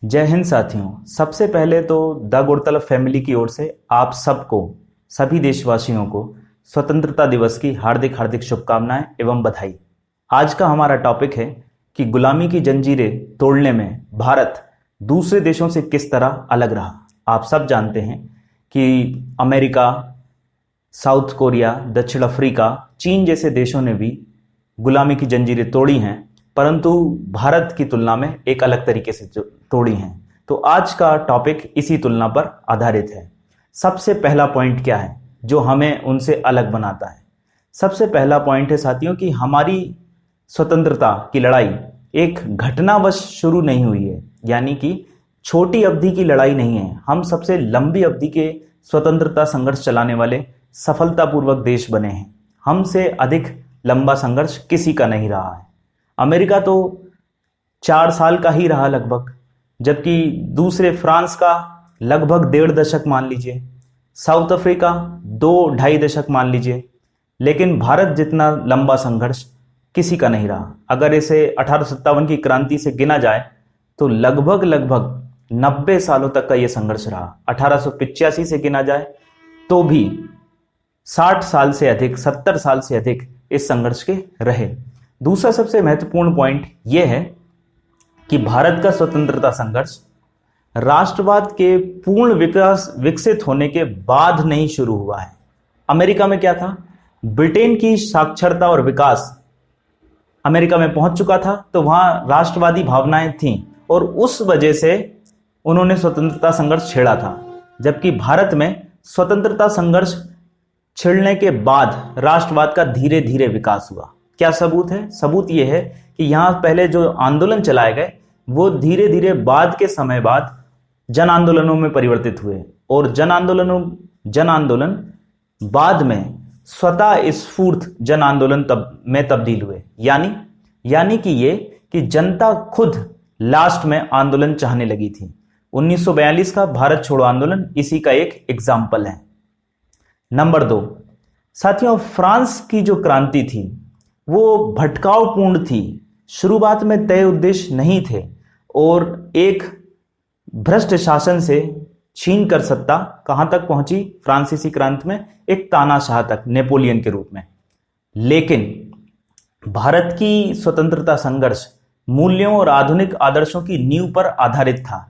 जय हिंद साथियों। सबसे पहले तो द गौरतलब फैमिली की ओर से आप सबको, सभी देशवासियों को स्वतंत्रता दिवस की हार्दिक हार्दिक शुभकामनाएं एवं बधाई। आज का हमारा टॉपिक है कि गुलामी की जंजीरें तोड़ने में भारत दूसरे देशों से किस तरह अलग रहा। आप सब जानते हैं कि अमेरिका, साउथ कोरिया, दक्षिण अफ्रीका, चीन जैसे देशों ने भी गुलामी की जंजीरें तोड़ी हैं, परंतु भारत की तुलना में एक अलग तरीके से तोड़ी हैं। तो आज का टॉपिक इसी तुलना पर आधारित है। सबसे पहला पॉइंट क्या है जो हमें उनसे अलग बनाता है? सबसे पहला पॉइंट है साथियों कि हमारी स्वतंत्रता की लड़ाई एक घटनावश शुरू नहीं हुई है, यानी कि छोटी अवधि की लड़ाई नहीं है। हम सबसे लंबी अवधि के स्वतंत्रता संघर्ष चलाने वाले सफलतापूर्वक देश बने हैं। हमसे अधिक लंबा संघर्ष किसी का नहीं रहा है। अमेरिका तो 4 साल का ही रहा लगभग, जबकि दूसरे फ्रांस का लगभग 1.5 दशक मान लीजिए, साउथ अफ्रीका 2-2.5 दशक मान लीजिए, लेकिन भारत जितना लंबा संघर्ष किसी का नहीं रहा। अगर इसे 1857 की क्रांति से गिना जाए तो लगभग 90 सालों तक का यह संघर्ष रहा। 1885 से गिना जाए तो भी 60 साल से अधिक, 70 साल से अधिक इस संघर्ष के रहे। दूसरा सबसे महत्वपूर्ण पॉइंट यह है कि भारत का स्वतंत्रता संघर्ष राष्ट्रवाद के पूर्ण विकास विकसित होने के बाद नहीं शुरू हुआ है। अमेरिका में क्या था? ब्रिटेन की साक्षरता और विकास अमेरिका में पहुंच चुका था, तो वहां राष्ट्रवादी भावनाएं थीं और उस वजह से उन्होंने स्वतंत्रता संघर्ष छेड़ा था। जबकि भारत में स्वतंत्रता संघर्ष छिड़ने के बाद राष्ट्रवाद का धीरे धीरे विकास हुआ। क्या सबूत है? सबूत यह है कि यहां पहले जो आंदोलन चलाए गए वो धीरे धीरे बाद के समय बाद जन आंदोलनों में परिवर्तित हुए और जन आंदोलन बाद में स्वतः स्फूर्त जन आंदोलन में तब्दील हुए। यानी कि जनता खुद लास्ट में आंदोलन चाहने लगी थी। 1942 का भारत छोड़ो आंदोलन इसी का एक एग्जाम्पल है। नंबर 2 साथियों, फ्रांस की जो क्रांति थी वो भटकावपूर्ण थी। शुरुआत में तय उद्देश्य नहीं थे और एक भ्रष्ट शासन से छीन कर सत्ता कहां तक पहुंची? फ्रांसीसी क्रांति में एक तानाशाह तक, नेपोलियन के रूप में। लेकिन भारत की स्वतंत्रता संघर्ष मूल्यों और आधुनिक आदर्शों की नींव पर आधारित था।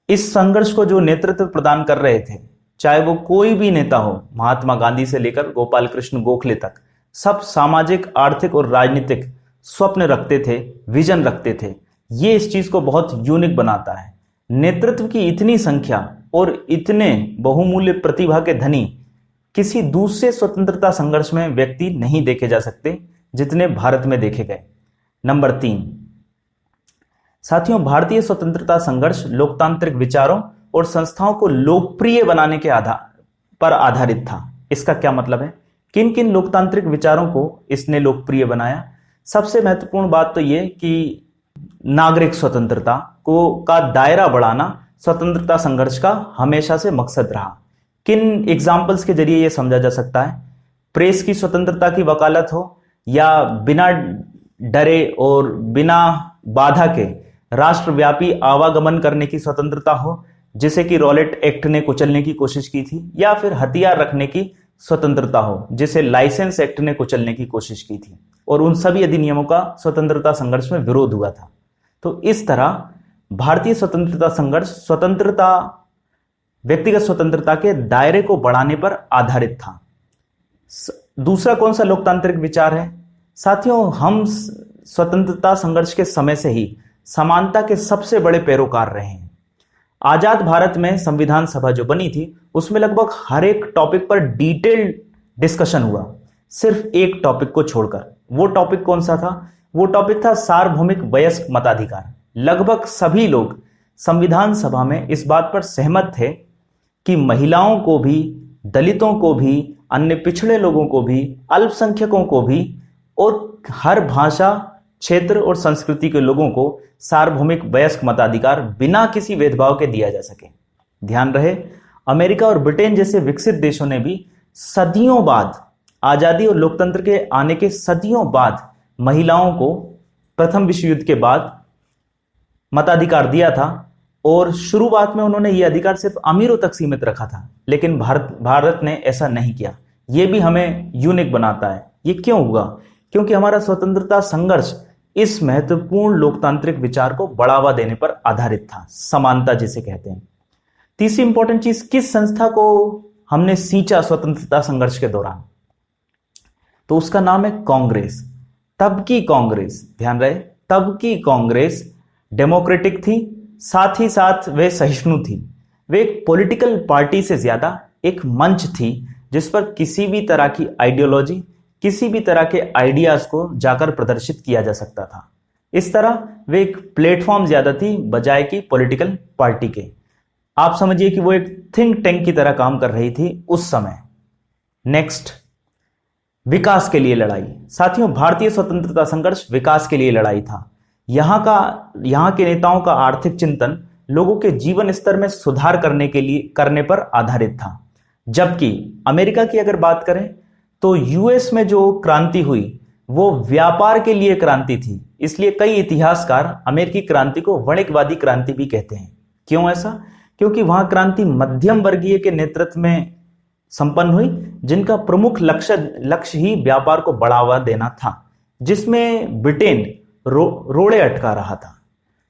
इस संघर्ष को जो नेतृत्व प्रदान कर रहे थे, चाहे वो कोई भी नेता हो, महात्मा गांधी से लेकर गोपाल कृष्ण गोखले तक, सब सामाजिक, आर्थिक और राजनीतिक स्वप्न रखते थे, विजन रखते थे। ये इस चीज को बहुत यूनिक बनाता है। नेतृत्व की इतनी संख्या और इतने बहुमूल्य प्रतिभा के धनी किसी दूसरे स्वतंत्रता संघर्ष में व्यक्ति नहीं देखे जा सकते जितने भारत में देखे गए। नंबर 3 साथियों, भारतीय स्वतंत्रता संघर्ष लोकतांत्रिक विचारों और संस्थाओं को लोकप्रिय बनाने के आधार पर आधारित था। इसका क्या मतलब है? किन किन लोकतांत्रिक विचारों को इसने लोकप्रिय बनाया? सबसे महत्वपूर्ण बात तो यह कि नागरिक स्वतंत्रता का दायरा बढ़ाना स्वतंत्रता संघर्ष का हमेशा से मकसद रहा। किन एग्जाम्पल्स के जरिए यह समझा जा सकता है? प्रेस की स्वतंत्रता की वकालत हो, या बिना डरे और बिना बाधा के राष्ट्रव्यापी आवागमन करने की स्वतंत्रता हो, जिसे कि रॉलेट एक्ट ने कुचलने की कोशिश की थी, या फिर हथियार रखने की स्वतंत्रता हो, जिसे लाइसेंस एक्ट ने कुचलने की कोशिश की थी, और उन सभी अधिनियमों का स्वतंत्रता संघर्ष में विरोध हुआ था। तो इस तरह भारतीय स्वतंत्रता संघर्ष व्यक्तिगत स्वतंत्रता के दायरे को बढ़ाने पर आधारित था। दूसरा कौन सा लोकतांत्रिक विचार है? साथियों, हम स्वतंत्रता संघर्ष के समय से ही समानता के सबसे बड़े पैरोकार रहे हैं। आजाद भारत में संविधान सभा जो बनी थी उसमें लगभग हर एक टॉपिक पर डिटेल्ड डिस्कशन हुआ, सिर्फ एक टॉपिक को छोड़कर। वो टॉपिक कौन सा था? वो टॉपिक था सार्वभौमिक वयस्क मताधिकार। लगभग सभी लोग संविधान सभा में इस बात पर सहमत थे कि महिलाओं को भी, दलितों को भी, अन्य पिछड़े लोगों को भी, अल्पसंख्यकों को भी और हर भाषा, क्षेत्र और संस्कृति के लोगों को सार्वभौमिक वयस्क मताधिकार बिना किसी भेदभाव के दिया जा सके। ध्यान रहे, अमेरिका और ब्रिटेन जैसे विकसित देशों ने भी सदियों बाद, आजादी और लोकतंत्र के आने के सदियों बाद, महिलाओं को प्रथम विश्व युद्ध के बाद मताधिकार दिया था, और शुरुआत में उन्होंने ये अधिकार सिर्फ अमीरों तक सीमित रखा था, लेकिन भारत ने ऐसा नहीं किया। ये भी हमें यूनिक बनाता है। ये क्यों हुआ? क्योंकि हमारा स्वतंत्रता संघर्ष इस महत्वपूर्ण लोकतांत्रिक विचार को बढ़ावा देने पर आधारित था, समानता जिसे कहते हैं। तीसरी इंपॉर्टेंट चीज, किस संस्था को हमने सींचा स्वतंत्रता संघर्ष के दौरान? तो उसका नाम है कांग्रेस। तब की कांग्रेस, ध्यान रहे, तब की कांग्रेस डेमोक्रेटिक थी, साथ ही साथ वे सहिष्णु थी। वे एक पॉलिटिकल पार्टी से ज्यादा एक मंच थी जिस पर किसी भी तरह की आइडियोलॉजी, किसी भी तरह के आइडियाज को जाकर प्रदर्शित किया जा सकता था। इस तरह वे एक प्लेटफॉर्म ज्यादा थी बजाय कि पॉलिटिकल पार्टी के। आप समझिए कि वो एक थिंक टैंक की तरह काम कर रही थी उस समय। नेक्स्ट, विकास के लिए लड़ाई। साथियों, भारतीय स्वतंत्रता संघर्ष विकास के लिए लड़ाई था। यहां के नेताओं का आर्थिक चिंतन लोगों के जीवन स्तर में सुधार करने पर आधारित था। जबकि अमेरिका की अगर बात करें तो यूएस में जो क्रांति हुई वो व्यापार के लिए क्रांति थी। इसलिए कई इतिहासकार अमेरिकी क्रांति को वणिकवादी क्रांति भी कहते हैं। क्यों ऐसा? क्योंकि वहां क्रांति मध्यम वर्गीय के नेतृत्व में संपन्न हुई, जिनका प्रमुख लक्ष्य ही व्यापार को बढ़ावा देना था, जिसमें ब्रिटेन रोड़े अटका रहा था।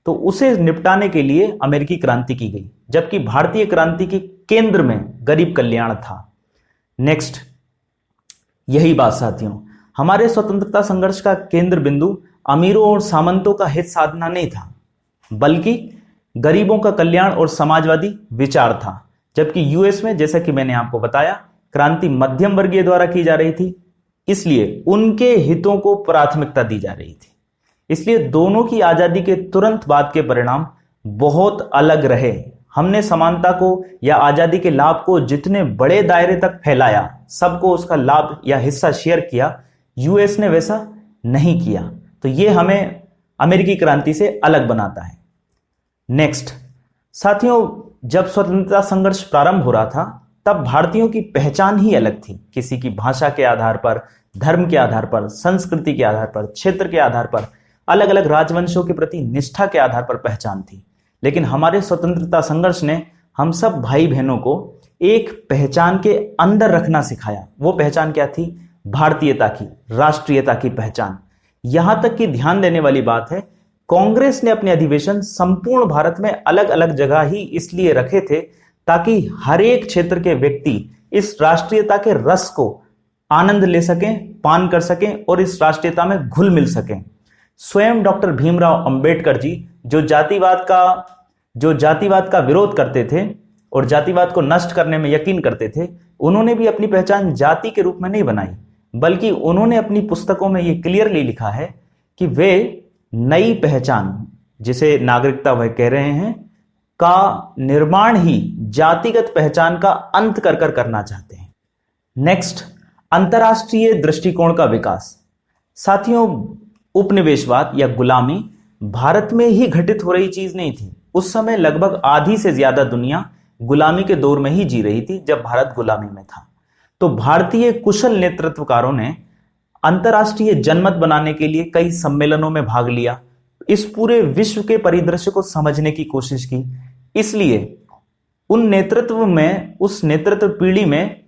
तो उसे निपटाने के लिए अमेरिकी क्रांति की गई, जबकि भारतीय क्रांति के केंद्र में गरीब कल्याण था। नेक्स्ट, यही बात साथियों, हमारे स्वतंत्रता संघर्ष का केंद्र बिंदु अमीरों और सामंतों का हित साधना नहीं था, बल्कि गरीबों का कल्याण और समाजवादी विचार था। जबकि यूएस में, जैसा कि मैंने आपको बताया, क्रांति मध्यम वर्गीय द्वारा की जा रही थी, इसलिए उनके हितों को प्राथमिकता दी जा रही थी। इसलिए दोनों की आजादी के तुरंत बाद के परिणाम बहुत अलग रहे। हमने समानता को या आजादी के लाभ को जितने बड़े दायरे तक फैलाया, सबको उसका लाभ या हिस्सा शेयर किया, यूएस ने वैसा नहीं किया। तो ये हमें अमेरिकी क्रांति से अलग बनाता है। नेक्स्ट साथियों, जब स्वतंत्रता संघर्ष प्रारंभ हो रहा था तब भारतीयों की पहचान ही अलग थी। किसी की भाषा के आधार पर, धर्म के आधार पर, संस्कृति के आधार पर, क्षेत्र के आधार पर, अलग अलग राजवंशों के प्रति निष्ठा के आधार पर पहचान थी। लेकिन हमारे स्वतंत्रता संघर्ष ने हम सब भाई बहनों को एक पहचान के अंदर रखना सिखाया। वो पहचान क्या थी? भारतीयता की, राष्ट्रीयता की पहचान। यहां तक कि ध्यान देने वाली बात है, कांग्रेस ने अपने अधिवेशन संपूर्ण भारत में अलग अलग जगह ही इसलिए रखे थे ताकि हर एक क्षेत्र के व्यक्ति इस राष्ट्रीयता के रस को आनंद ले सकें, पान कर सकें और इस राष्ट्रीयता में घुल मिल सकें। स्वयं डॉक्टर भीमराव अंबेडकर जी जो जातिवाद का विरोध करते थे और जातिवाद को नष्ट करने में यकीन करते थे, उन्होंने भी अपनी पहचान जाति के रूप में नहीं बनाई, बल्कि उन्होंने अपनी पुस्तकों में यह क्लियरली लिखा है कि वे नई पहचान, जिसे नागरिकता वह कह रहे हैं, का निर्माण ही जातिगत पहचान का अंत कर करना चाहते हैं। नेक्स्ट, अंतरराष्ट्रीय दृष्टिकोण का विकास। साथियों, उपनिवेशवाद या गुलामी भारत में ही घटित हो रही चीज नहीं थी। उस समय लगभग आधी से ज्यादा दुनिया गुलामी के दौर में ही जी रही थी जब भारत गुलामी में था। तो भारतीय कुशल नेतृत्वकारों ने अंतरराष्ट्रीय जनमत बनाने के लिए कई सम्मेलनों में भाग लिया, इस पूरे विश्व के परिदृश्य को समझने की कोशिश की। इसलिए उस नेतृत्व पीढ़ी में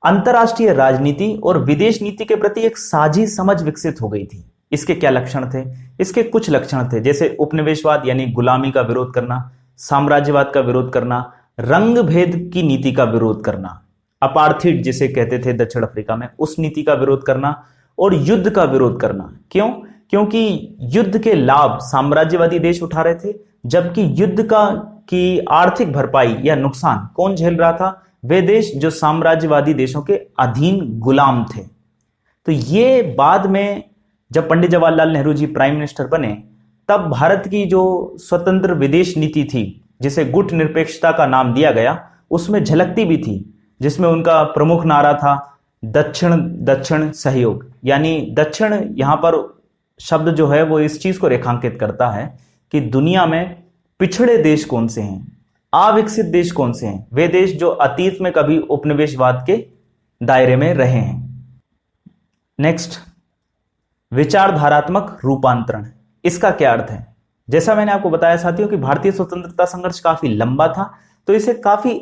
अंतरराष्ट्रीय राजनीति और विदेश नीति के प्रति एक साझी समझ विकसित हो गई थी। इसके क्या लक्षण थे? इसके कुछ लक्षण थे, जैसे उपनिवेशवाद यानी गुलामी का विरोध करना, साम्राज्यवाद का विरोध करना, रंग भेद की नीति का विरोध करना, अपार्थीड जिसे कहते थे दक्षिण अफ्रीका में, उस नीति का विरोध करना और युद्ध का विरोध करना। क्यों? क्योंकि युद्ध के लाभ साम्राज्यवादी देश उठा रहे थे, जबकि युद्ध की आर्थिक भरपाई या नुकसान कौन झेल रहा था? वे देश जो साम्राज्यवादी देशों के अधीन गुलाम थे। तो ये बाद में जब पंडित जवाहरलाल नेहरू जी प्राइम मिनिस्टर बने, तब भारत की जो स्वतंत्र विदेश नीति थी, जिसे गुट निरपेक्षता का नाम दिया गया, उसमें झलकती भी थी, जिसमें उनका प्रमुख नारा था दक्षिण दक्षिण सहयोग। यानी दक्षिण यहां पर शब्द जो है वो इस चीज को रेखांकित करता है कि दुनिया में पिछड़े देश कौन से हैं, अविकसित देश कौन से हैं, वे देश जो अतीत में कभी उपनिवेशवाद के दायरे में रहे हैं। नेक्स्ट, विचारधारात्मक रूपांतरण। इसका क्या अर्थ है? जैसा मैंने आपको बताया साथियों कि भारतीय स्वतंत्रता संघर्ष काफी लंबा था, तो इसे काफी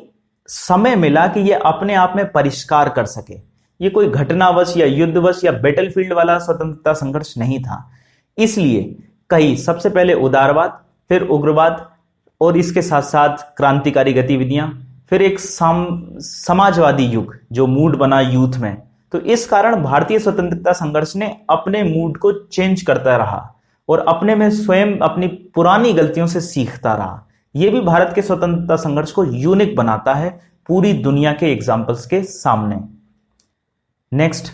समय मिला कि यह अपने आप में परिष्कार कर सके। ये कोई घटनावश या युद्धवश या बैटलफील्ड वाला स्वतंत्रता संघर्ष नहीं था। इसलिए कई सबसे पहले उदारवाद, फिर उग्रवाद और इसके साथ साथ क्रांतिकारी गतिविधियां, फिर एक समाजवादी युग जो मूड बना यूथ में। तो इस कारण भारतीय स्वतंत्रता संघर्ष ने अपने मूड को चेंज करता रहा और अपने में स्वयं अपनी पुरानी गलतियों से सीखता रहा। यह भी भारत के स्वतंत्रता संघर्ष को यूनिक बनाता है पूरी दुनिया के एग्जाम्पल्स के सामने। नेक्स्ट,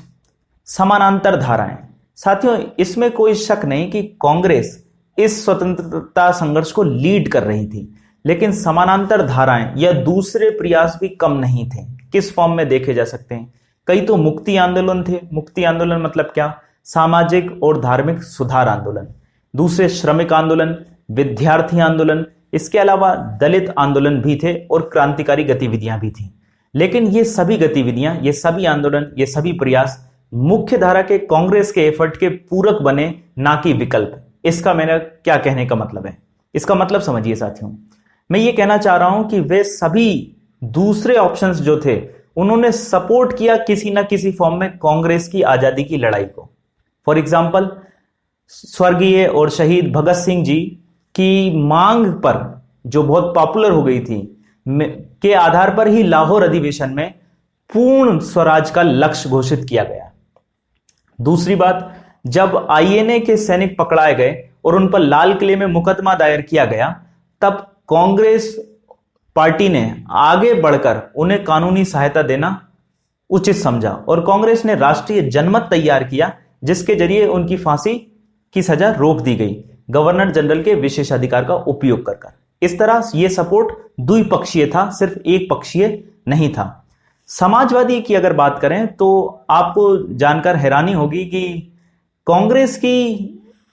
समानांतर धाराएं। साथियों, इसमें कोई शक नहीं कि कांग्रेस इस स्वतंत्रता संघर्ष को लीड कर रही थी, लेकिन समानांतर धाराएं या दूसरे प्रयास भी कम नहीं थे। किस फॉर्म में देखे जा सकते हैं? कई तो मुक्ति आंदोलन थे। मुक्ति आंदोलन मतलब क्या? सामाजिक और धार्मिक सुधार आंदोलन। दूसरे श्रमिक आंदोलन, विद्यार्थी आंदोलन, इसके अलावा दलित आंदोलन भी थे और क्रांतिकारी गतिविधियां भी थी। लेकिन ये सभी गतिविधियां, ये सभी आंदोलन, ये सभी प्रयास मुख्य धारा के कांग्रेस के एफर्ट के पूरक बने, ना कि विकल्प। इसका मेरा क्या कहने का मतलब है? इसका मतलब समझिए साथियों, मैं ये कहना चाह रहा हूं कि वे सभी दूसरे ऑप्शंस जो थे उन्होंने सपोर्ट किया किसी ना किसी फॉर्म में कांग्रेस की आजादी की लड़ाई को। फॉर एग्जाम्पल, स्वर्गीय और शहीद भगत सिंह जी की मांग पर, जो बहुत पॉपुलर हो गई थी, के आधार पर ही लाहौर अधिवेशन में पूर्ण स्वराज का लक्ष्य घोषित किया गया। दूसरी बात, जब आईएनए के सैनिक पकड़ाए गए और उन पर लाल किले में मुकदमा दायर किया गया, तब कांग्रेस पार्टी ने आगे बढ़कर उन्हें कानूनी सहायता देना उचित समझा और कांग्रेस ने राष्ट्रीय जनमत तैयार किया, जिसके जरिए उनकी फांसी की सजा रोक दी गई गवर्नर जनरल के विशेषाधिकार का उपयोग कर। इस तरह यह सपोर्ट द्विपक्षीय था, सिर्फ एक पक्षीय नहीं था। समाजवादी की अगर बात करें तो आपको जानकर हैरानी होगी कि कांग्रेस की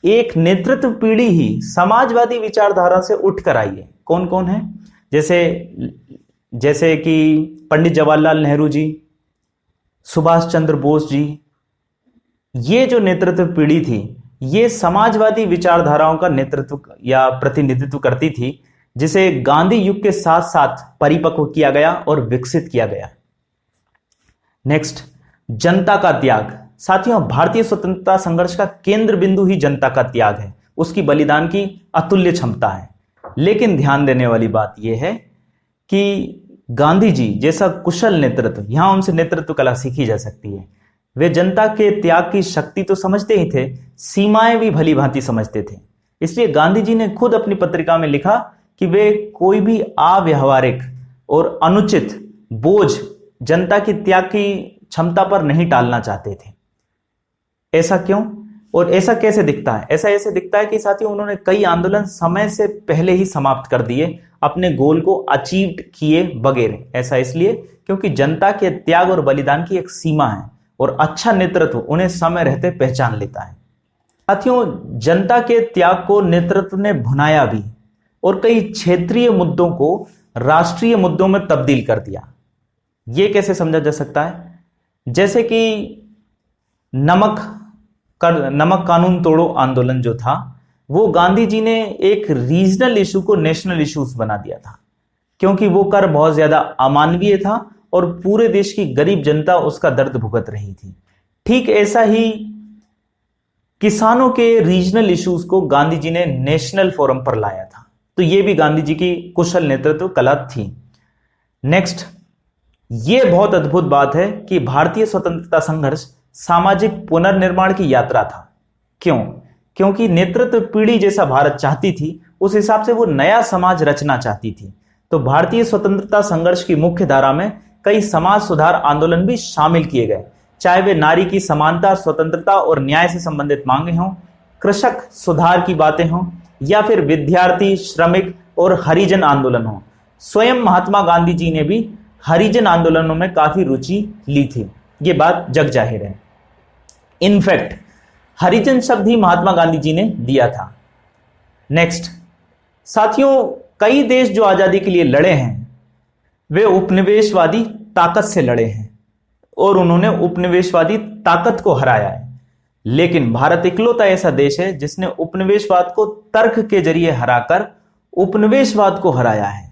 एक नेतृत्व पीढ़ी ही समाजवादी विचारधारा से उठकर आई है। कौन कौन है? जैसे कि पंडित जवाहरलाल नेहरू जी, सुभाष चंद्र बोस जी। ये जो नेतृत्व पीढ़ी थी, ये समाजवादी विचारधाराओं का नेतृत्व या प्रतिनिधित्व करती थी, जिसे गांधी युग के साथ साथ परिपक्व किया गया और विकसित किया गया। नेक्स्ट, जनता का त्याग। साथियों, भारतीय स्वतंत्रता संघर्ष का केंद्र बिंदु ही जनता का त्याग है, उसकी बलिदान की अतुल्य क्षमता है। लेकिन ध्यान देने वाली बात यह है कि गांधी जी जैसा कुशल नेतृत्व, यहां उनसे नेतृत्व कला सीखी जा सकती है। वे जनता के त्याग की शक्ति तो समझते ही थे, सीमाएं भी भली भांति समझते थे। इसलिए गांधी जी ने खुद अपनी पत्रिका में लिखा कि वे कोई भी अव्यावहारिक और अनुचित बोझ जनता की त्याग की क्षमता पर नहीं टालना चाहते थे। ऐसा क्यों और ऐसा कैसे दिखता है? ऐसा ऐसे दिखता है कि साथियों, उन्होंने कई आंदोलन समय से पहले ही समाप्त कर दिए, अपने गोल को अचीव किए बगैर। ऐसा इसलिए क्योंकि जनता के त्याग और बलिदान की एक सीमा है और अच्छा नेतृत्व उन्हें समय रहते पहचान लेता है। साथियों, जनता के त्याग को नेतृत्व ने भुनाया भी और कई क्षेत्रीय मुद्दों को राष्ट्रीय मुद्दों में तब्दील कर दिया। यह कैसे समझा जा सकता है? जैसे कि नमक कानून तोड़ो आंदोलन जो था, वो गांधी जी ने एक रीजनल इशू को नेशनल इश्यूज बना दिया था, क्योंकि वो कर बहुत ज्यादा अमानवीय था और पूरे देश की गरीब जनता उसका दर्द भुगत रही थी। ठीक ऐसा ही किसानों के रीजनल इश्यूज को गांधी जी ने नेशनल फोरम पर लाया था। तो ये भी गांधी जी की कुशल नेतृत्व कला थी। नेक्स्ट, ये बहुत अद्भुत बात है कि भारतीय स्वतंत्रता संघर्ष सामाजिक पुनर्निर्माण की यात्रा था। क्यों? क्योंकि नेतृत्व पीढ़ी जैसा भारत चाहती थी, उस हिसाब से वो नया समाज रचना चाहती थी। तो भारतीय स्वतंत्रता संघर्ष की मुख्य धारा में कई समाज सुधार आंदोलन भी शामिल किए गए, चाहे वे नारी की समानता, स्वतंत्रता और न्याय से संबंधित मांगे हों, कृषक सुधार की बातें हों, या फिर विद्यार्थी, श्रमिक और हरिजन आंदोलन हो। स्वयं महात्मा गांधी जी ने भी हरिजन आंदोलनों में काफी रुचि ली थी, ये बात जग जाहिर है। इनफैक्ट हरिजन शब्द ही महात्मा गांधी जी ने दिया था। नेक्स्ट, साथियों, कई देश जो आजादी के लिए लड़े हैं वे उपनिवेशवादी ताकत से लड़े हैं और उन्होंने उपनिवेशवादी ताकत को हराया है। लेकिन भारत इकलौता ऐसा देश है जिसने उपनिवेशवाद को तर्क के जरिए हराकर उपनिवेशवाद को हराया है,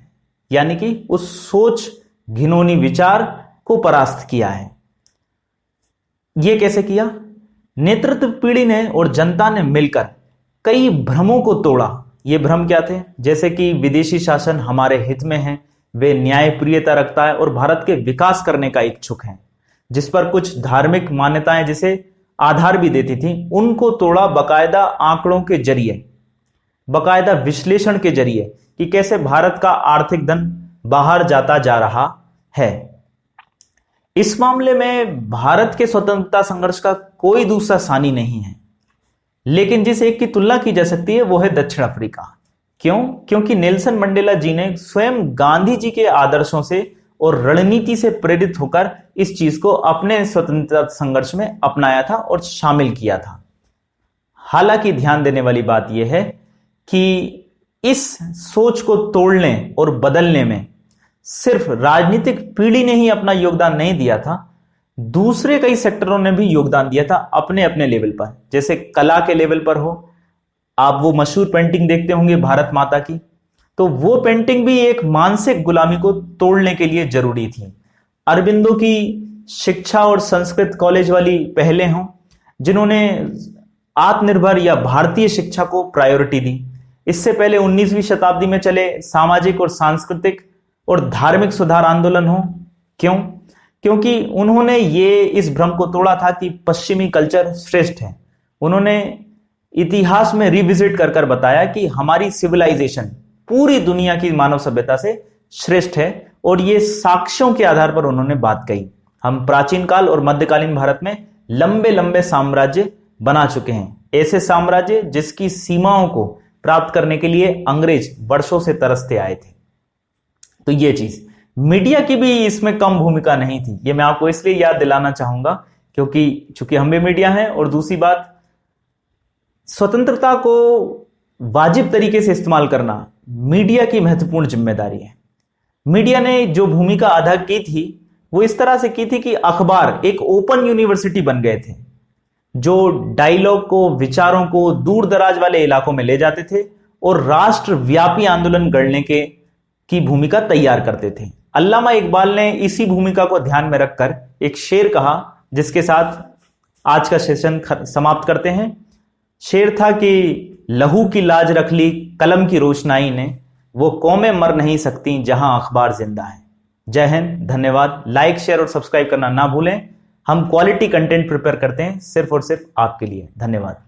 यानी कि उस सोच घिनौनी विचार को परास्त किया है। यह कैसे किया? नेतृत्व पीढ़ी ने और जनता ने मिलकर कई भ्रमों को तोड़ा। ये भ्रम क्या थे? जैसे कि विदेशी शासन हमारे हित में है, वे न्यायप्रियता रखता है और भारत के विकास करने का इच्छुक है, जिस पर कुछ धार्मिक मान्यताएं जिसे आधार भी देती थी, उनको तोड़ा बाकायदा आंकड़ों के जरिए, बाकायदा विश्लेषण के जरिए कि कैसे भारत का आर्थिक धन बाहर जाता जा रहा है। इस मामले में भारत के स्वतंत्रता संघर्ष का कोई दूसरा सानी नहीं है, लेकिन जिस एक की तुलना की जा सकती है वो है दक्षिण अफ्रीका। क्यों? क्योंकि नेल्सन मंडेला जी ने स्वयं गांधी जी के आदर्शों से और रणनीति से प्रेरित होकर इस चीज को अपने स्वतंत्रता संघर्ष में अपनाया था और शामिल किया था। हालांकि ध्यान देने वाली बात यह है कि इस सोच को तोड़ने और बदलने में सिर्फ राजनीतिक पीढ़ी ने ही अपना योगदान नहीं दिया था, दूसरे कई सेक्टरों ने भी योगदान दिया था अपने अपने लेवल पर। जैसे कला के लेवल पर हो, आप वो मशहूर पेंटिंग देखते होंगे भारत माता की, तो वो पेंटिंग भी एक मानसिक गुलामी को तोड़ने के लिए जरूरी थी। अरबिंदो की शिक्षा और संस्कृत कॉलेज वाली पहलें हों, जिन्होंने आत्मनिर्भर या भारतीय शिक्षा को प्रायोरिटी दी। इससे पहले 19वीं शताब्दी में चले सामाजिक और सांस्कृतिक और धार्मिक सुधार आंदोलन हो। क्यों? क्योंकि उन्होंने ये इस भ्रम को तोड़ा था कि पश्चिमी कल्चर श्रेष्ठ है। उन्होंने इतिहास में रिविजिट कर कर बताया कि हमारी सिविलाइजेशन पूरी दुनिया की मानव सभ्यता से श्रेष्ठ है, और ये साक्ष्यों के आधार पर उन्होंने बात कही। हम प्राचीन काल और मध्यकालीन भारत में लंबे लंबे साम्राज्य बना चुके हैं, ऐसे साम्राज्य जिसकी सीमाओं को प्राप्त करने के लिए अंग्रेज वर्षों से तरसते आए थे। तो ये चीज मीडिया की भी इसमें कम भूमिका नहीं थी। ये मैं आपको इसलिए याद दिलाना चाहूंगा क्योंकि चूंकि हम भी मीडिया हैं, और दूसरी बात, स्वतंत्रता को वाजिब तरीके से इस्तेमाल करना मीडिया की महत्वपूर्ण जिम्मेदारी है। मीडिया ने जो भूमिका अदा की थी वो इस तरह से की थी कि अखबार एक ओपन यूनिवर्सिटी बन गए थे, जो डायलॉग को, विचारों को दूर दराज वाले इलाकों में ले जाते थे और राष्ट्रव्यापी आंदोलन गढ़ने की भूमिका तैयार करते थे। अल्लामा इकबाल ने इसी भूमिका को ध्यान में रखकर एक शेर कहा, जिसके साथ आज का सेशन समाप्त करते हैं। शेर था कि लहू की लाज रख ली कलम की रोशनाई ने, वो कौमें मर नहीं सकती जहां अखबार जिंदा है। जय हिंद, धन्यवाद। लाइक, शेयर और सब्सक्राइब करना ना भूलें। हम क्वालिटी कंटेंट प्रिपेयर करते हैं सिर्फ और सिर्फ आपके लिए। धन्यवाद।